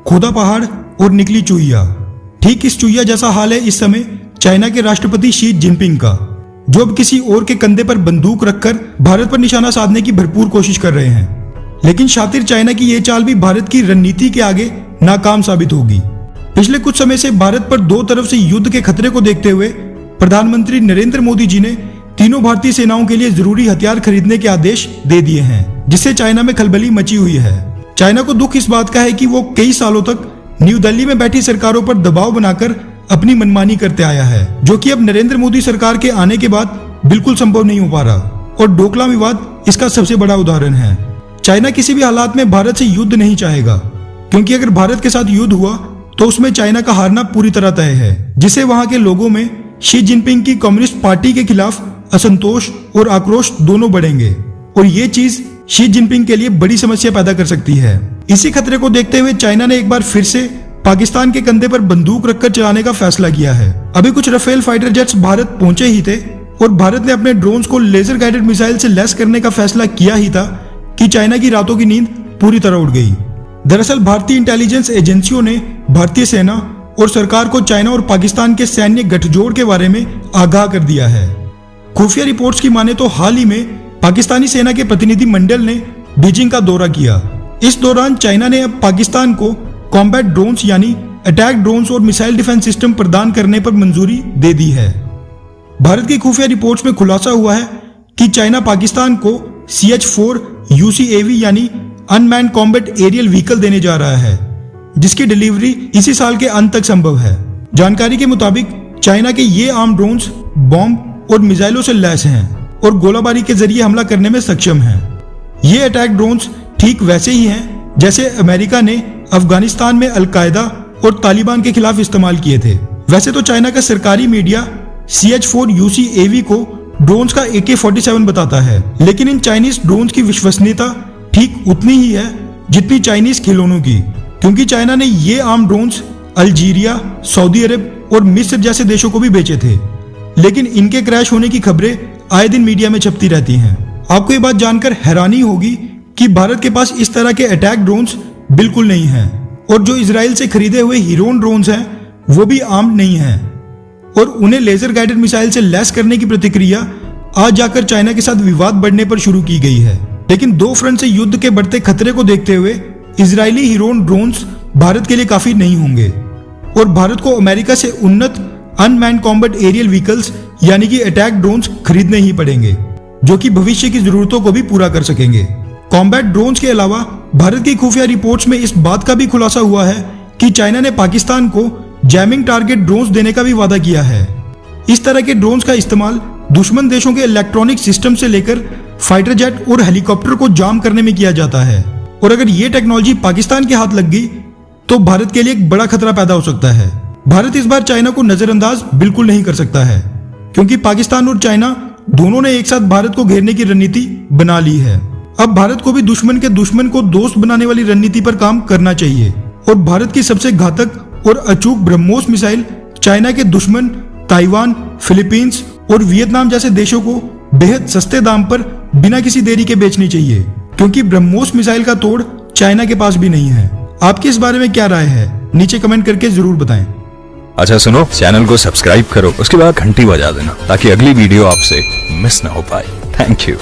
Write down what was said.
खोदा पहाड़ और निकली चुहिया। ठीक इस चुहिया जैसा हाल है इस समय चाइना के राष्ट्रपति शी जिनपिंग का, जो अब किसी और के कंधे पर बंदूक रखकर भारत पर निशाना साधने की भरपूर कोशिश कर रहे हैं। लेकिन शातिर चाइना की यह चाल भी भारत की रणनीति के आगे नाकाम साबित होगी। पिछले कुछ समय से भारत पर दो तरफ से युद्ध के खतरे को देखते हुए प्रधानमंत्री नरेंद्र मोदी जी ने तीनों भारतीय सेनाओं के लिए जरूरी हथियार खरीदने के आदेश दे दिए हैं, जिससे चाइना में खलबली मची हुई है। चाइना को दुख इस बात का है कि वो कई सालों तक न्यू दिल्ली में बैठी सरकारों पर दबाव बनाकर अपनी मनमानी करते आया है, जो कि अब नरेंद्र मोदी सरकार के आने के बाद बिल्कुल संभव नहीं हो पा रहा। और डोकलाम विवाद इसका सबसे बड़ा उदाहरण है। चाइना किसी भी हालात में भारत से युद्ध नहीं चाहेगा, क्योंकि अगर भारत के साथ युद्ध हुआ तो उसमें चाइना का हारना पूरी तरह तय है, जिससे वहां के लोगों में शी जिनपिंग की कम्युनिस्ट पार्टी के खिलाफ असंतोष और आक्रोश दोनों बढ़ेंगे और ये चीज शी जिनपिंग के लिए बड़ी समस्या पैदा कर सकती है। इसी खतरे को देखते हुए चाइना ने एक बार फिर से पाकिस्तान के कंधे पर बंदूक रखकर चलाने का फैसला किया है। अभी कुछ राफेल फाइटर जेट्स भारत पहुंचे ही थे और भारत ने अपने ड्रोन्स को लेजर गाइडेड मिसाइल से लैस करने का फैसला किया ही था कि चाइना की रातों की नींद पूरी तरह उड़ गई। दरअसल भारतीय इंटेलिजेंस एजेंसियों ने भारतीय सेना और सरकार को चाइना और पाकिस्तान के सैन्य गठजोड़ के बारे में आगाह कर दिया है। खुफिया रिपोर्ट्स की माने तो हाल ही में पाकिस्तानी सेना के प्रतिनिधि मंडल ने बीजिंग का दौरा किया। इस दौरान चाइना ने अब पाकिस्तान को कॉम्बैट ड्रोन्स यानी अटैक ड्रोन्स और मिसाइल डिफेंस सिस्टम प्रदान करने पर मंजूरी दे दी है। भारत की खुफिया रिपोर्ट्स में खुलासा हुआ है कि चाइना पाकिस्तान को CH-4 UCAV यानी अनमैन्ड कॉम्बैट एरियल व्हीकल देने जा रहा है, जिसकी डिलीवरी इसी साल के अंत तक संभव है। जानकारी के मुताबिक चाइना के ये आर्म ड्रोन्स बॉम्ब और मिसाइलों से लैस हैं और गोलाबारी के जरिए हमला करने में सक्षम हैं। ये अटैक ड्रोन्स ठीक वैसे ही हैं जैसे अमेरिका ने अफगानिस्तान में अलकायदा और तालिबान के खिलाफ इस्तेमाल किए थे। वैसे तो चाइना का सरकारी मीडिया CH-4 UCAV को ड्रोन्स का AK-47 बताता है, लेकिन इन चाइनीज ड्रोन्स की विश्वसनीयता ठीक उतनी ही है जितनी चाइनीज खिलौनों की, क्योंकि चाइना ने ये आर्म ड्रोन्स अल्जीरिया, सऊदी अरब और मिस्र जैसे देशों को भी बेचे थे, लेकिन इनके क्रैश होने की खबरें आए दिन मीडिया में छपती रहती हैं। आपको ये बात जानकर हैरानी होगी कि भारत के पास इस तरह के अटैक ड्रोन्स बिल्कुल नहीं हैं, और जो इजराइल से खरीदे हुए हीरोन ड्रोन्स हैं वो भी आर्म्ड नहीं हैं, और उन्हें लेजर गाइडेड मिसाइल से लैस करने की प्रतिक्रिया आज जाकर चाइना के साथ विवाद बढ़ने पर शुरू की गई है। लेकिन दो फ्रंट से युद्ध के बढ़ते खतरे को देखते हुए इजरायली हीरोन ड्रोन्स भारत के लिए काफी नहीं होंगे, और भारत को अमेरिका से उन्नत अनमैन्ड कॉम्बैट एरियल व्हीकल्स यानी कि अटैक ड्रोन्स खरीदने ही पड़ेंगे, जो कि भविष्य की जरूरतों को भी पूरा कर सकेंगे। कॉम्बैट ड्रोन्स के अलावा भारत की खुफिया रिपोर्ट्स में इस बात का भी खुलासा हुआ है कि चाइना ने पाकिस्तान को जैमिंग टारगेट ड्रोन्स देने का भी वादा किया है। इस तरह के ड्रोन्स का इस्तेमाल दुश्मन देशों के इलेक्ट्रॉनिक सिस्टम से लेकर फाइटर जेट और हेलीकॉप्टर को जाम करने में किया जाता है, और अगर ये टेक्नोलॉजी पाकिस्तान के हाथ लग गई तो भारत के लिए एक बड़ा खतरा पैदा हो सकता है। भारत इस बार चाइना को नजरअंदाज बिल्कुल नहीं कर सकता है, क्योंकि पाकिस्तान और चाइना दोनों ने एक साथ भारत को घेरने की रणनीति बना ली है। अब भारत को भी दुश्मन के दुश्मन को दोस्त बनाने वाली रणनीति पर काम करना चाहिए, और भारत की सबसे घातक और अचूक ब्रह्मोस मिसाइल चाइना के दुश्मन ताइवान, फिलीपींस और वियतनाम जैसे देशों को बेहद सस्ते दाम पर बिना किसी देरी के बेचनी चाहिए, क्योंकि ब्रह्मोस मिसाइल का तोड़ चाइना के पास भी नहीं है। आपकी इस बारे में क्या राय है, नीचे कमेंट करके जरूर बताएं। अच्छा सुनो, चैनल को सब्सक्राइब करो, उसके बाद घंटी बजा देना ताकि अगली वीडियो आपसे मिस ना हो पाए। Thank you.